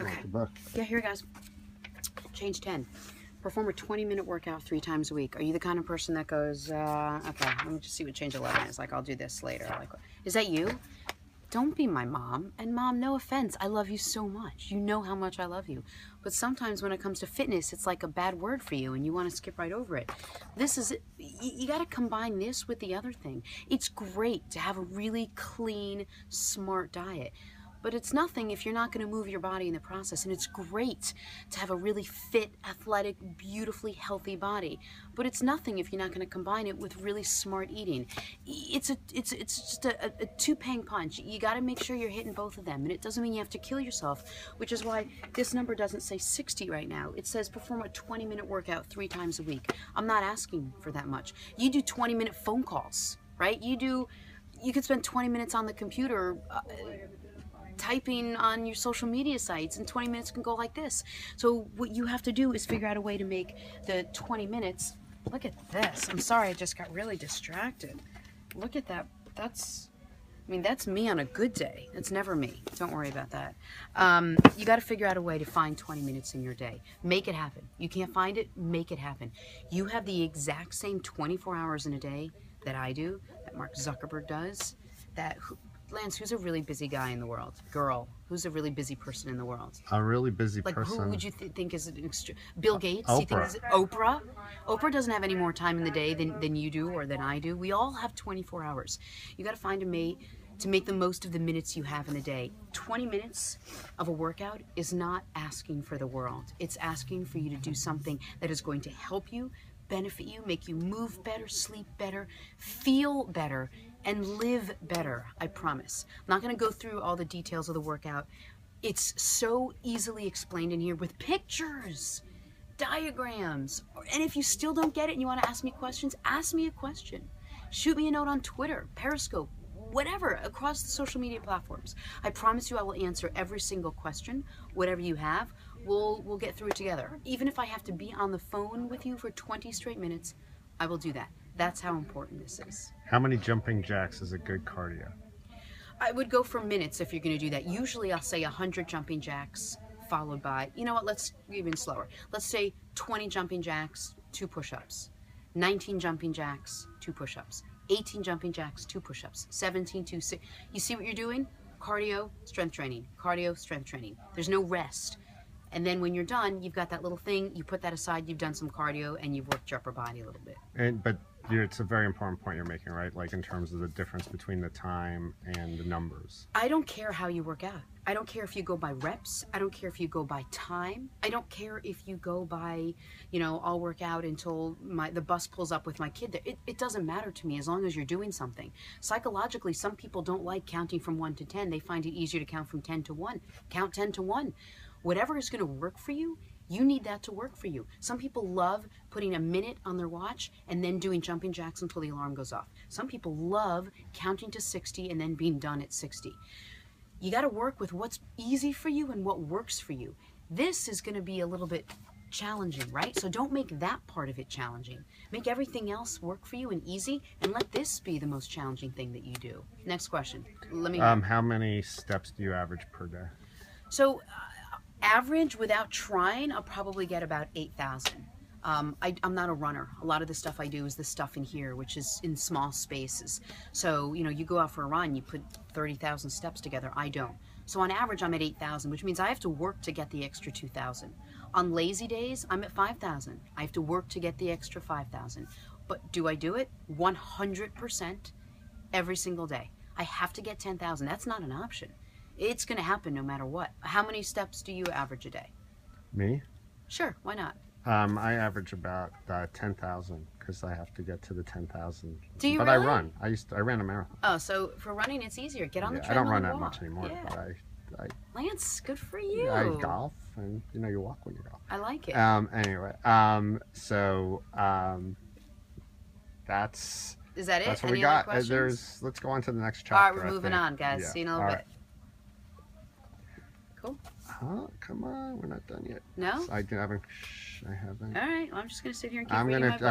Okay. Yeah, here it goes. Change 10. Perform a 20-minute workout 3 times a week. Are you the kind of person that goes, okay, let me just see what change 11 is. Like, I'll do this later. Like, is that you? Don't be my mom. And mom, no offense, I love you so much. You know how much I love you. But sometimes when it comes to fitness, it's like a bad word for you and you want to skip right over it. This is, you got to combine this with the other thing. It's great to have a really clean, smart diet. But it's nothing if you're not going to move your body in the process. And it's great to have a really fit, athletic, beautifully healthy body. But it's nothing if you're not going to combine it with really smart eating. It's just a two-pang punch. You got to make sure you're hitting both of them. And it doesn't mean you have to kill yourself, which is why this number doesn't say 60 right now. It says perform a 20-minute workout 3 times a week. I'm not asking for that much. You do 20-minute phone calls, right? You could spend 20 minutes on the computer typing on your social media sites, and 20 minutes can go like this. So what you have to do is figure out a way to make the 20 minutes, look at this. I'm sorry, I just got really distracted. Look at that. That's me on a good day. It's never me. Don't worry about that. You got to figure out a way to find 20 minutes in your day. Make it happen. You can't find it, make it happen. You have the exact same 24 hours in a day that I do, that Mark Zuckerberg does, that Lance, who's a really busy guy in the world? Girl, who's a really busy person in the world? A really busy like person. Who would you think is an extreme? Bill Gates? Oprah. You think is Oprah? Oprah doesn't have any more time in the day than you do or than I do. We all have 24 hours. You got to find a way to make the most of the minutes you have in a day. 20 minutes of a workout is not asking for the world. It's asking for you to do something that is going to help you, benefit you, make you move better, sleep better, feel better, and live better, I promise. I'm not gonna go through all the details of the workout. It's so easily explained in here with pictures, diagrams. And if you still don't get it and you wanna ask me questions, ask me a question. Shoot me a note on Twitter, Periscope, whatever, across the social media platforms. I promise you I will answer every single question, whatever you have. We'll get through it together. Even if I have to be on the phone with you for 20 straight minutes, I will do that. That's how important this is. How many jumping jacks is a good cardio? I would go for minutes if you're going to do that. Usually I'll say 100 jumping jacks followed by, you know what, let's even slower. Let's say 20 jumping jacks, 2 push-ups. 19 jumping jacks, 2 push-ups. 18 jumping jacks, 2 push-ups. 17, 2, 6. You see what you're doing? Cardio, strength training. Cardio, strength training. There's no rest. And then when you're done, you've got that little thing, you put that aside, you've done some cardio, and you've worked your upper body a little bit. But it's a very important point you're making, right? Like in terms of the difference between the time and the numbers. I don't care how you work out. I don't care if you go by reps. I don't care if you go by time. I don't care if you go by, you know, I'll work out until the bus pulls up with my kid there. It doesn't matter to me as long as you're doing something. Psychologically, some people don't like counting from 1 to 10. They find it easier to count from 10 to 1. Count 10 to 1. Whatever is going to work for you, you need that to work for you. Some people love putting a minute on their watch and then doing jumping jacks until the alarm goes off. Some people love counting to 60 and then being done at 60. You got to work with what's easy for you and what works for you. This is going to be a little bit challenging, right? So don't make that part of it challenging. Make everything else work for you and easy, and let this be the most challenging thing that you do. Next question. Let me. How many steps do you average per day? So. Average, without trying, I'll probably get about 8,000. I'm not a runner. A lot of the stuff I do is the stuff in here, which is in small spaces. So, you know, you go out for a run, you put 30,000 steps together. I don't. So on average, I'm at 8,000, which means I have to work to get the extra 2,000. On lazy days, I'm at 5,000. I have to work to get the extra 5,000. But do I do it? 100% every single day. I have to get 10,000. That's not an option. It's going to happen no matter what. How many steps do you average a day? Me? Sure, why not? I average about 10,000 because I have to get to the 10,000. Do you But really? I run. I ran a marathon. Oh, so for running it's easier. Get on the I treadmill. don't run and that walk. much anymore, Yeah. but Lance, good for you. I golf, and you know you walk when you golf. I like it. Anyway, that's. Is that it? That's what Any we other got. questions? Let's go on to the next chapter. All right, we're moving on, guys. Yeah. See you in a little All bit. Cool. Huh? Come on, we're not done yet. No? I haven't. All right. Well, I'm just going to sit here and keep I'm reading gonna. my book.